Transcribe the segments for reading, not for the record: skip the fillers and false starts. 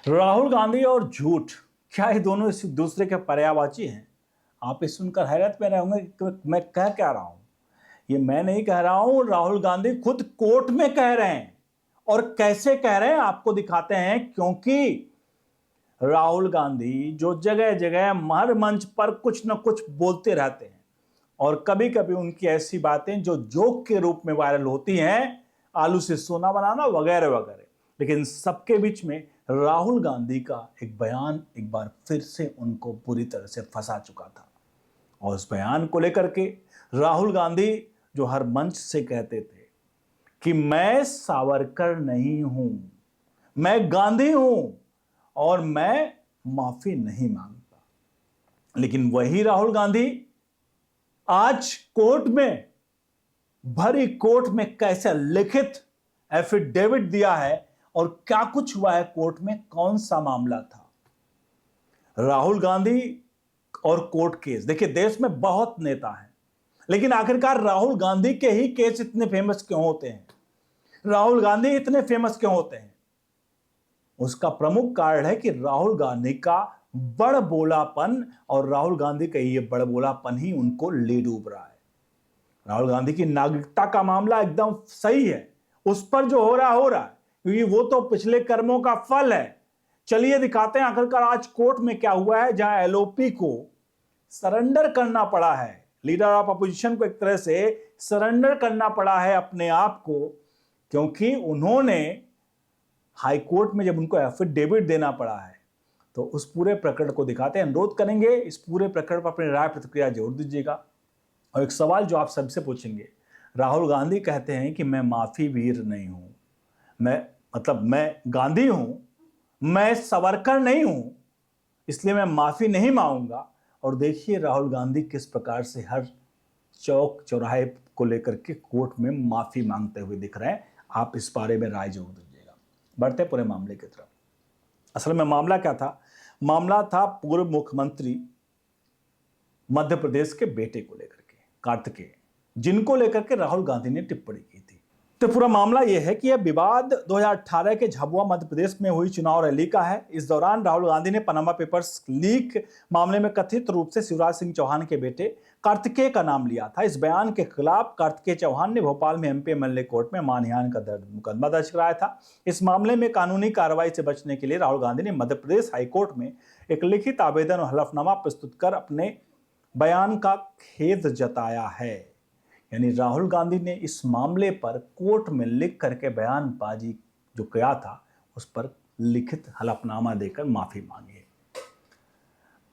राहुल गांधी और झूठ, क्या ये दोनों इस दूसरे के पर्यायवाची हैं? आप ये सुनकर हैरत में रहोगे कि मैं कह क्या रहा हूं। ये मैं नहीं कह रहा हूं, राहुल गांधी खुद कोर्ट में कह रहे हैं। और कैसे कह रहे हैं आपको दिखाते हैं, क्योंकि राहुल गांधी जो जगह जगह हर मंच पर कुछ न कुछ बोलते रहते हैं और कभी कभी उनकी ऐसी बातें जो जोक के रूप में वायरल होती हैं, आलू से सोना बनाना वगैरह वगैरह। लेकिन सबके बीच में राहुल गांधी का एक बयान एक बार फिर से उनको पूरी तरह से फंसा चुका था। और उस बयान को लेकर के राहुल गांधी जो हर मंच से कहते थे कि मैं सावरकर नहीं हूं, मैं गांधी हूं और मैं माफी नहीं मांगता। लेकिन वही राहुल गांधी आज कोर्ट में, भरी कोर्ट में कैसे लिखित एफिडेविट दिया है और क्या कुछ हुआ है कोर्ट में, कौन सा मामला था। राहुल गांधी और कोर्ट केस, देखिए देश में बहुत नेता हैं, लेकिन आखिरकार राहुल गांधी के ही केस इतने फेमस क्यों होते हैं? राहुल गांधी इतने फेमस क्यों होते हैं? उसका प्रमुख कारण है कि राहुल गांधी का बड़बोलापन, और राहुल गांधी का ये बड़बोलापन ही उनको ले डूब रहा है। राहुल गांधी की नागरिकता का मामला एकदम सही है, उस पर जो हो रहा है, क्योंकि वो तो पिछले कर्मों का फल है। चलिए दिखाते हैं आखिरकार आज कोर्ट में क्या हुआ है, जहां एलओपी को सरेंडर करना पड़ा है। लीडर ऑफ अपोजिशन को एक तरह से सरेंडर करना पड़ा है अपने आप को, क्योंकि उन्होंने हाई कोर्ट में जब उनको एफिडेविट देना पड़ा है। तो उस पूरे प्रकरण को दिखाते हैं, अनुरोध करेंगे इस पूरे प्रकरण पर अपनी राय प्रतिक्रिया जरूर दीजिएगा। और एक सवाल जो आप सबसे पूछेंगे, राहुल गांधी कहते हैं कि मैं माफी वीर नहीं हूं, मैं गांधी हूं, मैं सावरकर नहीं हूं, इसलिए मैं माफी नहीं मांगूंगा। और देखिए राहुल गांधी किस प्रकार से हर चौक चौराहे को लेकर के कोर्ट में माफी मांगते हुए दिख रहे हैं। आप इस बारे में राय जरूर दीजिएगा। बढ़ते पूरे मामले की तरफ। असल में मामला क्या था? मामला था पूर्व मुख्यमंत्री मध्य प्रदेश के बेटे को लेकर के, कार्तिकेय, जिनको लेकर के राहुल गांधी ने टिप्पणी की थी। तो पूरा मामला यह है कि यह विवाद 2018 के झाबुआ मध्य प्रदेश में हुई चुनाव रैली का है। इस दौरान राहुल गांधी ने पनामा पेपर्स लीक मामले में कथित रूप से शिवराज सिंह चौहान के बेटे कार्तिकेय का नाम लिया था। इस बयान के खिलाफ कार्तिकेय चौहान ने भोपाल में एमपी एमएलए कोर्ट में मानहानि का मुकदमा दर्ज कराया था। इस मामले में कानूनी कार्रवाई से बचने के लिए राहुल गांधी ने मध्य प्रदेश हाईकोर्ट में एक लिखित आवेदन और हलफनामा प्रस्तुत कर अपने बयान का खेद जताया है। यानी राहुल गांधी ने इस मामले पर कोर्ट में लिख करके बयानबाजी जो किया था, उस पर लिखित हलफनामा देकर माफी मांगी है।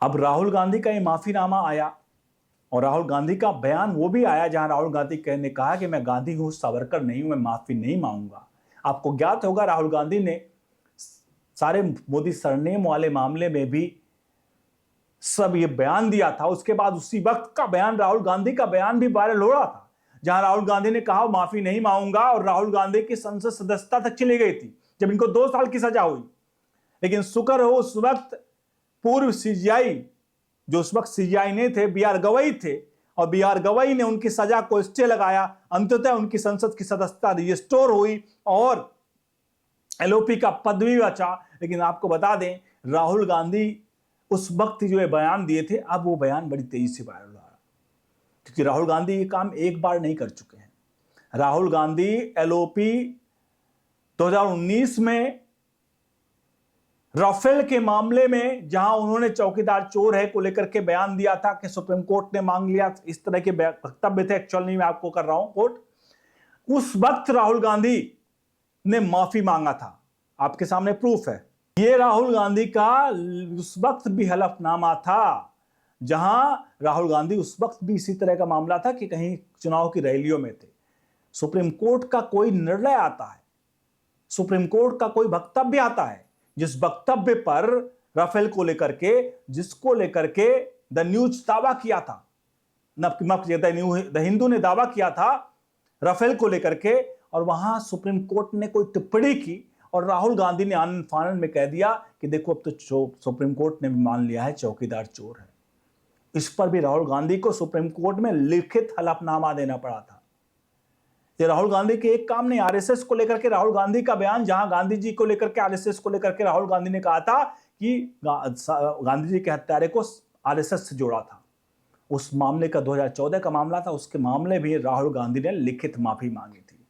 अब राहुल गांधी का ये माफीनामा आया और राहुल गांधी का बयान वो भी आया जहां राहुल गांधी ने कहा कि मैं गांधी हूं, सावरकर नहीं हूं, मैं माफी नहीं मांगूंगा। आपको ज्ञात होगा राहुल गांधी ने सारे मोदी सरनेम वाले मामले में भी सब ये बयान दिया था। उसके बाद उसी वक्त का बयान, राहुल गांधी का बयान भी वायरल हो रहा था, जहां राहुल गांधी ने कहा माफी नहीं मांगूंगा, और राहुल गांधी की संसद सदस्यता तक चली गई थी जब इनको 2 साल की सजा हुई। लेकिन शुक्र हो उस वक्त पूर्व सीजीआई, जो उस वक्त सीजीआई नहीं थे, बीआर गवई थे, और बीआर गवई ने उनकी सजा को स्टे लगाया। अंततः उनकी संसद की सदस्यता रिस्टोर हुई और एलओपी का पद भी बचा। लेकिन आपको बता दें, राहुल गांधी उस वक्त जो ये बयान दिए थे, अब वो बयान बड़ी तेजी से वायरल हो रहा है, क्योंकि राहुल गांधी ये काम एक बार नहीं कर चुके हैं। राहुल गांधी एलओपी 2019 में राफेल के मामले में, जहां उन्होंने चौकीदार चोर है को लेकर के बयान दिया था कि सुप्रीम कोर्ट ने मांग लिया, इस तरह के वक्तव्य थे। एक्चुअल नहीं, मैं आपको कर रहा हूं कोर्ट। उस वक्त राहुल गांधी ने माफी मांगा था, आपके सामने प्रूफ है। ये राहुल गांधी का उस वक्त भी हलफनामा था, जहां राहुल गांधी उस वक्त भी इसी तरह का मामला था कि कहीं चुनाव की रैलियों में थे। सुप्रीम कोर्ट का कोई निर्णय आता है, सुप्रीम कोर्ट का कोई वक्तव्य आता है, जिस वक्तव्य पर राफेल को लेकर के, जिसको लेकर के द न्यूज दावा किया था, द हिंदू ने दावा किया था राफेल को लेकर के, और वहां सुप्रीम कोर्ट ने कोई टिप्पणी की और राहुल गांधी ने आनंद फानंद में कह दिया कि देखो अब तो सुप्रीम कोर्ट ने भी मान लिया है चौकीदार चोर है। इस पर भी राहुल गांधी को सुप्रीम कोर्ट में लिखित हलफनामा देना पड़ा था। ये राहुल गांधी के एक काम नहीं, आरएसएस को लेकर के राहुल गांधी का बयान, जहां गांधी जी को लेकर के, आरएसएस को लेकर के राहुल गांधी ने कहा था कि गांधी जी के हत्यारे को आरएसएस से जोड़ा था। उस मामले का 2014 का मामला था, उसके मामले भी राहुल गांधी ने लिखित माफी मांगी थी।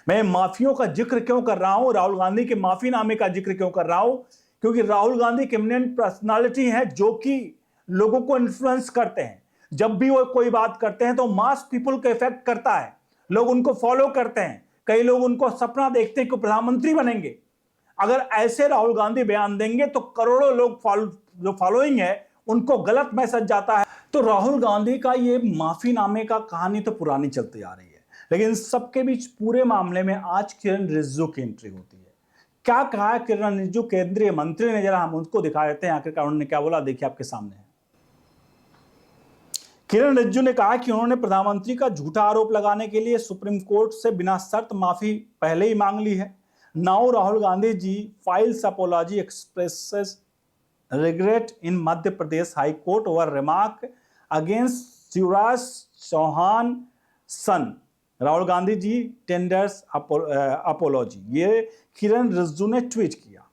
मैं माफियों का जिक्र क्यों कर रहा हूं, राहुल गांधी के माफीनामे का जिक्र क्यों कर रहा हूं? क्योंकि राहुल गांधी एक इमिनेंट पर्सनालिटी है जो कि लोगों को इन्फ्लुएंस करते हैं। जब भी वो कोई बात करते हैं तो मास पीपल को इफेक्ट करता है, लोग उनको फॉलो करते हैं, कई लोग उनको सपना देखते हैं कि प्रधानमंत्री बनेंगे। अगर ऐसे राहुल गांधी बयान देंगे तो करोड़ों लोग जो फॉलोइंग है उनको गलत मैसेज जाता है। तो राहुल गांधी का ये माफीनामे का कहानी तो पुरानी चलती आ रही है, लेकिन सबके बीच पूरे मामले में आज किरण रिजिजू की एंट्री होती है। क्या कहा है किरण रिजिजू केंद्रीय मंत्री ने, जरा हम उनको दिखा देते हैं आखिरकार उन्होंने क्या बोला। देखिए आपके सामने है। किरण रिजिजू ने कहा कि उन्होंने प्रधानमंत्री का झूठा आरोप लगाने के लिए सुप्रीम कोर्ट से बिना शर्त माफी पहले ही मांग ली है। Now Rahul Gandhi ji files apology expresses regret in Madhya Pradesh high court over remark against Shivraj Chouhan son. Rahul Gandhi ji tenders apology, ये किरण रिजिजू ने ट्वीट किया।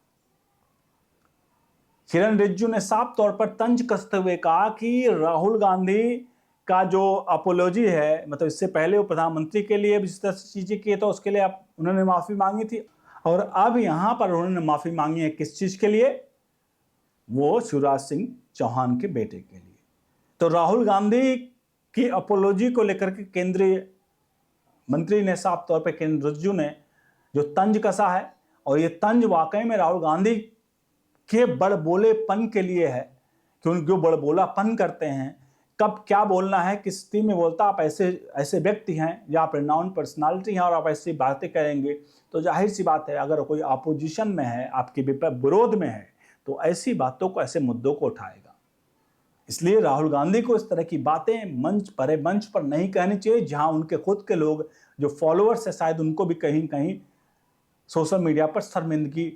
किरण रिजिजू ने साफ तौर पर तंज कसते हुए कहा कि राहुल गांधी का जो अपॉलॉजी है, मतलब इससे पहले वो प्रधानमंत्री के लिए जिस तरह से चीजें किए तो उसके लिए उन्होंने माफी मांगी थी, और अब यहां पर उन्होंने माफी मांगी है किस चीज के लिए? वो शिवराज सिंह चौहान के बेटे के लिए। तो राहुल गांधी की अपॉलॉजी को लेकर के केंद्रीय मंत्री ने साफ तौर पर किरण रिजिजू ने जो तंज कसा है, और ये तंज वाकई में राहुल गांधी के बड़बोलेपन के लिए है कि उनके बड़बोलापन करते हैं, कब क्या बोलना है, किस स्थिति में बोलता। आप ऐसे व्यक्ति हैं या आप रिनाउंड पर्सनालिटी हैं और आप ऐसी बातें करेंगे तो जाहिर सी बात है, अगर कोई अपोजिशन में है, आपके विरोध में है, तो ऐसी बातों को, ऐसे मुद्दों को उठाएगा। इसलिए राहुल गांधी को इस तरह की बातें मंच पर नहीं कहनी चाहिए, जहां उनके खुद के लोग जो फॉलोअर्स है शायद उनको भी कहीं कहीं सोशल मीडिया पर शर्मिंदगी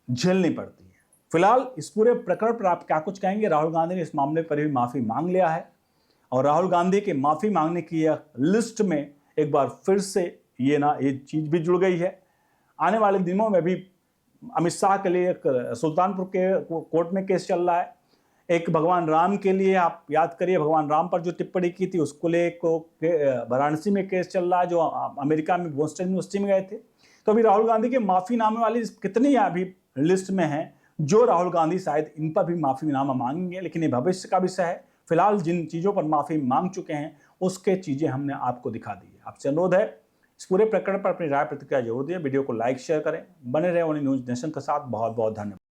झेलनी पड़ती है। फिलहाल इस पूरे प्रकरण पर आप क्या कुछ कहेंगे? राहुल गांधी ने इस मामले पर भी माफी मांग लिया है, और राहुल गांधी के माफी मांगने की यह लिस्ट में एक बार फिर से ये चीज भी जुड़ गई है। आने वाले दिनों में भी अमित शाह के लिए एक सुल्तानपुर के कोर्ट में केस चल रहा है, एक भगवान राम के लिए, आप याद करिए भगवान राम पर जो टिप्पणी की थी उसको लेकर वाराणसी में केस चल रहा है, जो अमेरिका में बोस्टन यूनिवर्सिटी में गए थे। तो अभी राहुल गांधी के माफीनामे वाली कितनी अभी लिस्ट में है, जो राहुल गांधी शायद इन पर भी माफीनामा मांगेंगे, लेकिन ये भविष्य का विषय है। फिलहाल जिन चीज़ों पर माफी मांग चुके हैं उसके चीज़ें हमने आपको दिखा दी है। आपसे अनुरोध है इस पूरे प्रकरण पर अपनी राय प्रतिक्रिया जरूर दें, वीडियो को लाइक शेयर करें, बने रहे ओनली न्यूज नेशन के साथ। बहुत बहुत धन्यवाद।